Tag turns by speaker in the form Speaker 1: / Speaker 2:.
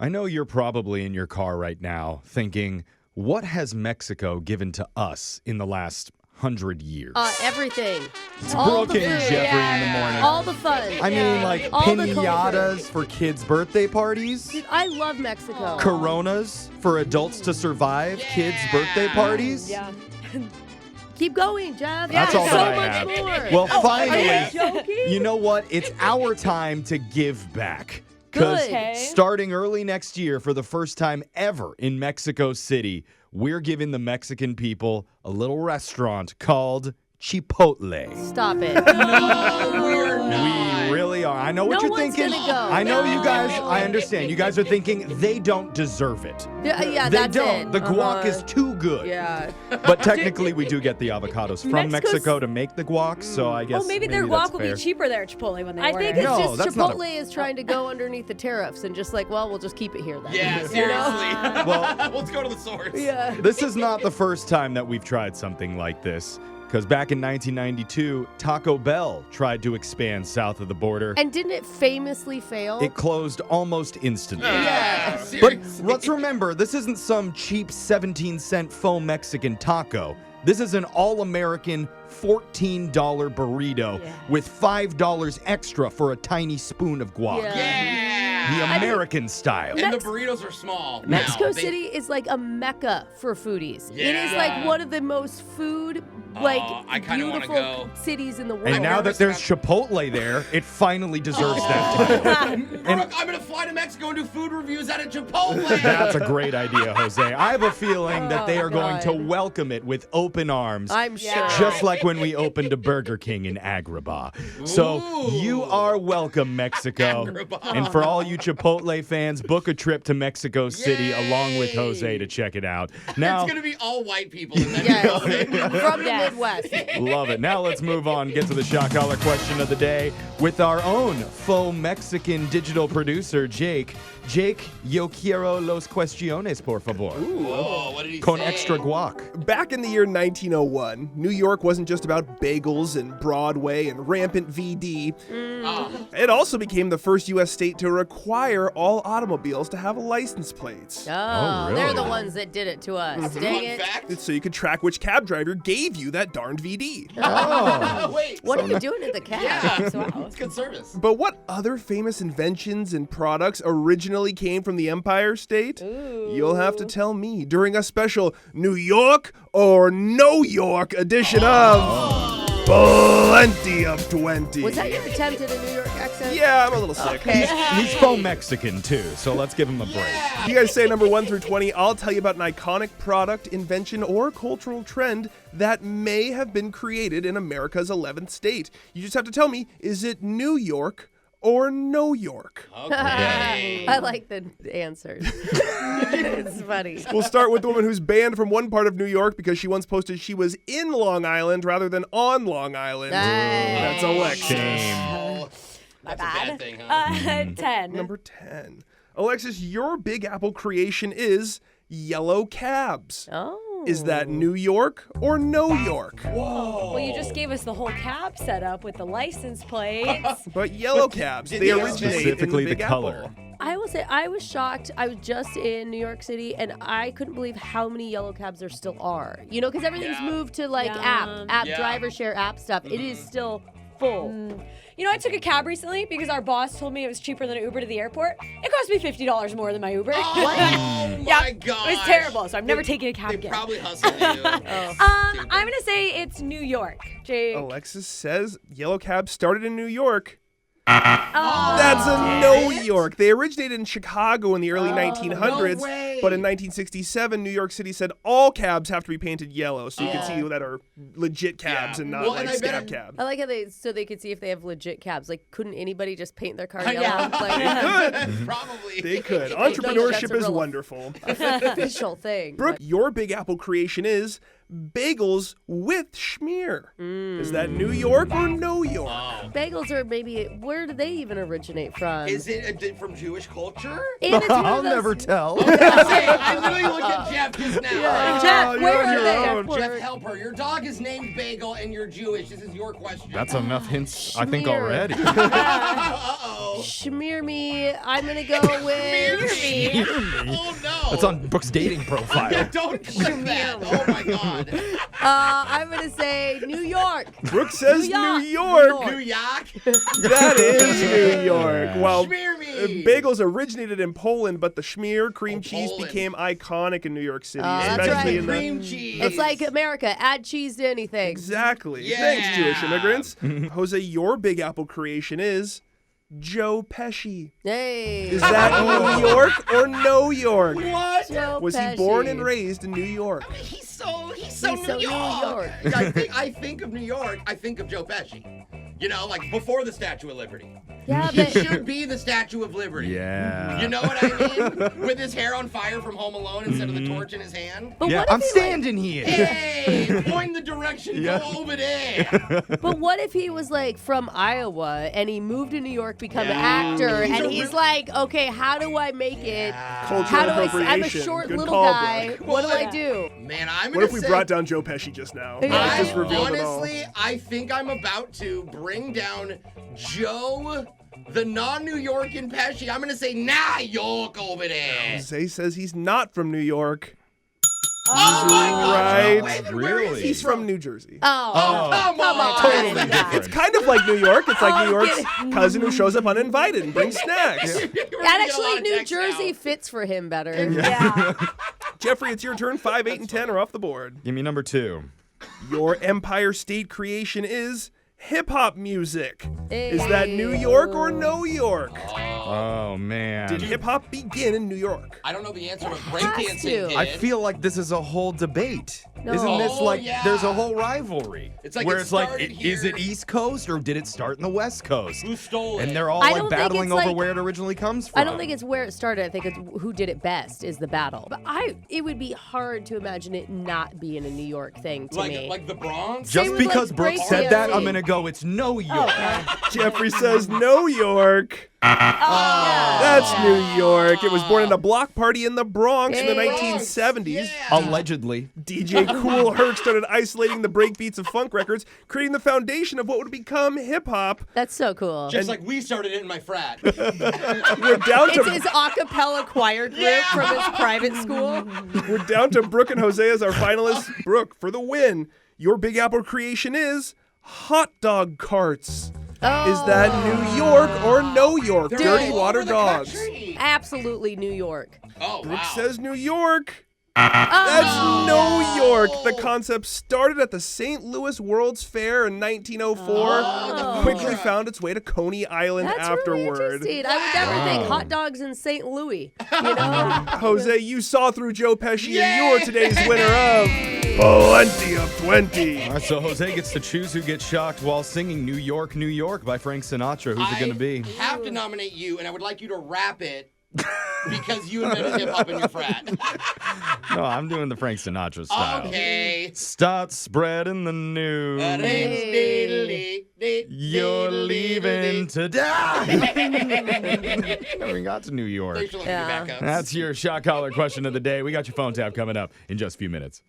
Speaker 1: I know you're probably in your car right now thinking, what has Mexico given to us in the last 100 years?
Speaker 2: Everything.
Speaker 1: It's
Speaker 2: All
Speaker 1: Brooke
Speaker 2: the
Speaker 1: and
Speaker 2: food.
Speaker 1: Jeffrey in the morning.
Speaker 2: All the fun.
Speaker 1: I mean, like
Speaker 2: All the
Speaker 1: pinatas
Speaker 2: culture.
Speaker 1: for kids' birthday parties,
Speaker 2: Dude, I love Mexico.
Speaker 1: Coronas for adults to survive kids' birthday parties.
Speaker 3: Yeah.
Speaker 2: Keep going, Jeff.
Speaker 1: That's all
Speaker 2: so
Speaker 1: that I
Speaker 2: much
Speaker 1: have.
Speaker 2: more.
Speaker 1: Well,
Speaker 3: Are
Speaker 1: finally,
Speaker 3: you joking?
Speaker 1: you know what? It's our time to give back. Because
Speaker 2: Good.
Speaker 1: starting early next year, for the first time ever in Mexico City, we're giving the Mexican people a little restaurant called Chipotle.
Speaker 2: Stop it.
Speaker 4: No, we're not.
Speaker 1: We really are. I know what
Speaker 2: No
Speaker 1: you're
Speaker 2: one's
Speaker 1: thinking.
Speaker 2: gonna go.
Speaker 1: I know you
Speaker 2: No.
Speaker 1: guys, I understand. You guys are thinking they don't deserve it.
Speaker 2: Yeah,
Speaker 1: They
Speaker 2: that's
Speaker 1: don't.
Speaker 2: it.
Speaker 1: The guac is too good.
Speaker 2: Yeah.
Speaker 1: But technically, we do get the avocados from
Speaker 3: Mexico's-
Speaker 1: Mexico to make the guac, so I guess
Speaker 3: Oh, maybe their
Speaker 1: that's
Speaker 3: guac will
Speaker 1: fair.
Speaker 3: be cheaper there at Chipotle when they
Speaker 2: I
Speaker 3: order.
Speaker 2: think it's
Speaker 1: No,
Speaker 2: just
Speaker 1: that's not
Speaker 2: Chipotle is trying to go underneath the tariffs and just like, well, we'll just keep it here then.
Speaker 4: Yeah,
Speaker 2: You know?
Speaker 4: seriously.
Speaker 1: Well-
Speaker 4: let's go to the source.
Speaker 2: Yeah.
Speaker 1: This is not the first time that we've tried something like this. Because back in 1992, Taco Bell tried to expand south of the border.
Speaker 2: And didn't it famously fail?
Speaker 1: It closed almost instantly.
Speaker 2: Yeah.
Speaker 1: But
Speaker 4: Seriously.
Speaker 1: let's remember, this isn't some cheap 17-cent faux Mexican taco. This is an all-American $14 burrito with $5 extra for a tiny spoon of guac.
Speaker 2: Yeah.
Speaker 4: Yeah.
Speaker 1: The American style.
Speaker 4: And the burritos are small.
Speaker 2: Mexico
Speaker 4: now.
Speaker 2: City is like a mecca for foodies. It is
Speaker 4: Yeah.
Speaker 2: like one of the most food, like
Speaker 4: I kinda wanna
Speaker 2: beautiful
Speaker 4: go.
Speaker 2: cities in the world.
Speaker 1: And now that
Speaker 4: nervous
Speaker 1: there's
Speaker 4: about-
Speaker 1: Chipotle there, it finally deserves that title.
Speaker 4: Brooke, I'm going to fly to Mexico and do food reviews at a Chipotle.
Speaker 1: That's a great idea, Jose. I have a feeling that they
Speaker 2: Oh,
Speaker 1: are going to
Speaker 2: God.
Speaker 1: welcome it with open arms.
Speaker 2: I'm sure.
Speaker 1: Just like when we opened a Burger King in Agrabah. So
Speaker 4: Ooh.
Speaker 1: you are welcome, Mexico.
Speaker 4: Agrabah.
Speaker 1: And for all you Chipotle fans, book a trip to Mexico City
Speaker 4: Yay.
Speaker 1: along with Jose to check it out. Now,
Speaker 4: It's going to be all white people in Mexico.
Speaker 2: Yes. From the
Speaker 3: Yes.
Speaker 2: Midwest.
Speaker 1: love it. Now let's move on, get to the shot collar question of the day with our own faux Mexican digital producer, Jake. Jake, yo quiero los cuestiones, por favor.
Speaker 4: Whoa, what did he
Speaker 1: Con
Speaker 4: say?
Speaker 1: extra guac.
Speaker 5: Back in the year 1901, New York wasn't just about bagels and Broadway and rampant VD. It also became the first U.S. state to require all automobiles to have license plates.
Speaker 2: Oh,
Speaker 1: really?
Speaker 2: they're the ones that did it to us.
Speaker 4: That's a
Speaker 2: Dang
Speaker 4: fun
Speaker 2: it.
Speaker 4: fact.
Speaker 5: So you could track which cab driver gave you that darned VD.
Speaker 4: Oh, wait.
Speaker 2: What are you doing at the cab?
Speaker 4: Yeah, it's good service.
Speaker 5: But what other famous inventions and products originally came from the Empire State? You'll have to tell me during a special New York or No York edition of Plenty of 20.
Speaker 2: Was that your attempt at a New York accent?
Speaker 5: Yeah, I'm a little sick.
Speaker 2: Okay.
Speaker 1: He's faux Mexican too, so let's give him a break.
Speaker 5: You guys say number 1 through 20, I'll tell you about an iconic product, invention, or cultural trend that may have been created in America's 11th state. You just have to tell me, is it New York or No York?
Speaker 4: Okay.
Speaker 2: I like the answers. It's funny.
Speaker 5: We'll start with the woman who's banned from one part of New York because she once posted she was in Long Island rather than on Long Island.
Speaker 2: Nice.
Speaker 5: That's Alexis.
Speaker 1: Shame.
Speaker 4: Oh,
Speaker 3: My
Speaker 4: that's
Speaker 3: bad.
Speaker 4: a bad thing, huh?
Speaker 3: 10.
Speaker 5: Number 10. Alexis, your Big Apple creation is yellow cabs.
Speaker 2: Oh.
Speaker 5: Is that New York or No York?
Speaker 3: Well, you just gave us the whole cab setup with the license plates.
Speaker 5: But yellow cabs, they
Speaker 4: Yeah.
Speaker 5: originate
Speaker 1: Specifically
Speaker 5: in the
Speaker 1: the
Speaker 5: Big
Speaker 1: color.
Speaker 5: Apple.
Speaker 2: I will say I was shocked. I was just in New York City and I couldn't believe how many yellow cabs there still are. You know, because everything's
Speaker 4: Yeah.
Speaker 2: moved to like
Speaker 3: Yeah.
Speaker 2: app
Speaker 4: Yeah.
Speaker 2: driver share app stuff. It is still full.
Speaker 3: You know, I took a cab recently because our boss told me it was cheaper than an Uber to the airport. It cost me $50 more than my Uber.
Speaker 4: Oh,
Speaker 3: Yeah,
Speaker 4: my God.
Speaker 3: It was terrible, so I've never taken a cab
Speaker 4: They
Speaker 3: again.
Speaker 4: probably hustled you.
Speaker 3: I'm going to say it's New York, Jake.
Speaker 5: Alexis says yellow cabs started in New York.
Speaker 3: Oh.
Speaker 5: That's a No York. They originated in Chicago in the early 1900s,
Speaker 4: no way.
Speaker 5: but in 1967, New York City said all cabs have to be painted yellow, so you can see that are legit cabs
Speaker 4: Yeah.
Speaker 5: and not
Speaker 4: Well,
Speaker 5: like
Speaker 4: and I
Speaker 5: scab
Speaker 4: bet-
Speaker 5: cabs.
Speaker 2: I like how they could see if they have legit cabs. Like, couldn't anybody just paint their car
Speaker 4: I
Speaker 2: yellow?
Speaker 4: know.
Speaker 2: Like,
Speaker 4: Probably.
Speaker 5: They could.
Speaker 2: That's
Speaker 5: Entrepreneurship
Speaker 2: a
Speaker 5: is
Speaker 2: real-
Speaker 5: wonderful.
Speaker 2: official thing.
Speaker 5: Brooke, your Big Apple creation is bagels with schmear. Is that New York or no York?
Speaker 2: Bagels are maybe, where do they even originate from?
Speaker 4: Is it from Jewish culture?
Speaker 2: And it's one of
Speaker 1: I'll
Speaker 2: those-
Speaker 1: never tell.
Speaker 4: I literally looked at Jeff just now.
Speaker 2: Jeff,
Speaker 5: you're
Speaker 2: where
Speaker 5: on
Speaker 2: are
Speaker 5: your
Speaker 2: they?
Speaker 5: own.
Speaker 4: Jeff, help her. Your dog is named Bagel and you're Jewish. This is your question.
Speaker 1: That's enough hints, I think,
Speaker 2: Schmear.
Speaker 1: already.
Speaker 4: Uh-oh.
Speaker 2: Schmear me. I'm going to go with...
Speaker 4: Oh, no.
Speaker 1: That's on Brooke's dating profile.
Speaker 4: Don't click that. Oh, my God.
Speaker 2: I'm going to say New York.
Speaker 5: Brooke says
Speaker 2: New
Speaker 5: New
Speaker 2: York.
Speaker 5: York.
Speaker 4: New York.
Speaker 5: That is New York. Well,
Speaker 4: Schmear me.
Speaker 5: bagels originated in Poland, but the schmear cream cheese
Speaker 4: Poland.
Speaker 5: became iconic in New York City,
Speaker 2: that's
Speaker 5: especially
Speaker 2: right.
Speaker 5: in the
Speaker 4: Cream cheese.
Speaker 2: It's like America. Add cheese to anything.
Speaker 5: Exactly.
Speaker 4: Yeah.
Speaker 5: Thanks, Jewish immigrants. Jose, your Big Apple creation is Joe Pesci.
Speaker 2: Hey.
Speaker 5: Is that New York or no York?
Speaker 4: What?
Speaker 2: Joe
Speaker 5: Was he
Speaker 2: Pesci.
Speaker 5: born and raised in New York?
Speaker 4: He's so
Speaker 2: He's so
Speaker 4: New
Speaker 2: New
Speaker 4: York.
Speaker 2: York.
Speaker 4: I think of New York. I think of Joe Pesci. You know, like before the Statue of Liberty.
Speaker 2: Yeah,
Speaker 4: He
Speaker 2: but
Speaker 4: should be the Statue of Liberty.
Speaker 1: Yeah.
Speaker 4: You know what I mean? With his hair on fire from Home Alone instead of the torch in his hand.
Speaker 2: but
Speaker 1: Yeah,
Speaker 2: what if
Speaker 1: I'm
Speaker 2: he,
Speaker 1: standing here.
Speaker 4: Hey, point the direction,
Speaker 1: Yeah.
Speaker 4: go over there.
Speaker 2: But what if he was like from Iowa and he moved to New York, become an
Speaker 4: Yeah.
Speaker 2: actor,
Speaker 4: He's
Speaker 2: and
Speaker 4: a
Speaker 2: he's
Speaker 4: real-
Speaker 2: like, okay, how do I make it?
Speaker 5: Cultural
Speaker 2: How do I? I'm a
Speaker 5: appropriation.
Speaker 2: short
Speaker 5: Good
Speaker 2: little
Speaker 5: call,
Speaker 2: guy.
Speaker 5: Brooke.
Speaker 2: What do I
Speaker 4: Well,
Speaker 2: do?
Speaker 4: Man, I'm
Speaker 5: What
Speaker 4: gonna
Speaker 5: if we
Speaker 4: say,
Speaker 5: brought down Joe Pesci just now?
Speaker 2: Yeah.
Speaker 5: I just
Speaker 4: I
Speaker 5: revealed it all.
Speaker 4: honestly, I think I'm about to bring down Joe, the non-New Yorkan Pesci. I'm gonna say New York over there.
Speaker 5: Jose says he's not from New York.
Speaker 4: Oh my God!
Speaker 5: Right.
Speaker 4: Wait, then where is
Speaker 1: Really?
Speaker 4: he
Speaker 5: He's from New Jersey.
Speaker 2: Oh,
Speaker 4: Come on.
Speaker 1: Totally
Speaker 2: Yeah.
Speaker 1: different.
Speaker 5: It's kind of like New York. It's like
Speaker 2: Oh,
Speaker 5: New York's
Speaker 2: get
Speaker 5: cousin who shows up uninvited and brings snacks.
Speaker 4: We're gonna get a lot
Speaker 2: actually,
Speaker 4: of
Speaker 2: New
Speaker 4: texts
Speaker 2: Jersey
Speaker 4: now.
Speaker 2: fits for him better.
Speaker 3: Yeah.
Speaker 5: Jeffrey, it's your turn. 5, 8, and 10 are off the board.
Speaker 1: Give me number 2.
Speaker 5: Your Empire State creation is hip-hop music. Is that New York or no York?
Speaker 1: Oh, man.
Speaker 5: Did hip-hop begin in New York?
Speaker 4: I don't know the answer, but
Speaker 2: has
Speaker 4: breakdancing
Speaker 2: to.
Speaker 4: did.
Speaker 1: I feel like this is a whole debate.
Speaker 2: No.
Speaker 1: Isn't this
Speaker 4: Oh,
Speaker 1: like
Speaker 4: yeah.
Speaker 1: there's a whole rivalry?
Speaker 4: It's like
Speaker 1: where
Speaker 4: it
Speaker 1: it's like,
Speaker 4: started
Speaker 1: is it
Speaker 4: here.
Speaker 1: East Coast or did it start in the West Coast?
Speaker 4: Who stole it?
Speaker 1: And they're all
Speaker 2: I
Speaker 1: like
Speaker 2: don't think
Speaker 1: battling
Speaker 2: it's
Speaker 1: over
Speaker 2: like-
Speaker 1: where it originally comes from.
Speaker 2: I don't think it's where it started. I think it's who did it best is the battle. But it would be hard to imagine it not being a New York thing to me.
Speaker 4: like the Bronx.
Speaker 1: Just
Speaker 2: Same with,
Speaker 1: because
Speaker 2: like,
Speaker 1: Brooke said that,
Speaker 2: breakdancing.
Speaker 1: I'm gonna go. It's no York.
Speaker 5: Jeffrey says no York. That's New York. It was born in a block party in the Bronx in the
Speaker 2: Hey.
Speaker 5: 1970s.
Speaker 1: Allegedly.
Speaker 5: DJ Kool Herc started isolating the breakbeats of funk records, creating the foundation of what would become hip-hop.
Speaker 2: That's so cool.
Speaker 4: Just like we started it in my frat.
Speaker 5: We're down
Speaker 2: It's
Speaker 5: to
Speaker 2: his a cappella choir group from his private school.
Speaker 5: We're down to Brooke and Jose as our finalists. Brooke, for the win, your Big Apple creation is hot dog carts. Is that New York or no York?
Speaker 4: They're
Speaker 5: Dirty
Speaker 4: all
Speaker 5: water
Speaker 4: over the
Speaker 5: dogs.
Speaker 4: country.
Speaker 2: Absolutely New York.
Speaker 4: Oh,
Speaker 5: Brooke
Speaker 4: wow.
Speaker 5: says New York. That's New York. The concept started at the St. Louis World's Fair in 1904. Quickly found its way to Coney Island
Speaker 2: That's really
Speaker 5: afterward.
Speaker 2: interesting. I would never think hot dogs in St. Louis. You know?
Speaker 5: Jose, you saw through Joe Pesci, and you are today's winner of Plenty of 20.
Speaker 1: All right, so Jose gets to choose who gets shocked while singing New York, New York by Frank Sinatra. Who's it going to be?
Speaker 4: I have to nominate you, and I would like you to rap it because you invented hip hop in your frat.
Speaker 1: No, I'm doing the Frank Sinatra style.
Speaker 4: Okay.
Speaker 1: Start spreading the news. You're leaving today. Never even got to New York.
Speaker 4: Thanks for letting me
Speaker 2: Yeah.
Speaker 4: back up.
Speaker 1: That's your shot collar question of the day. We got your phone tab coming up in just a few minutes.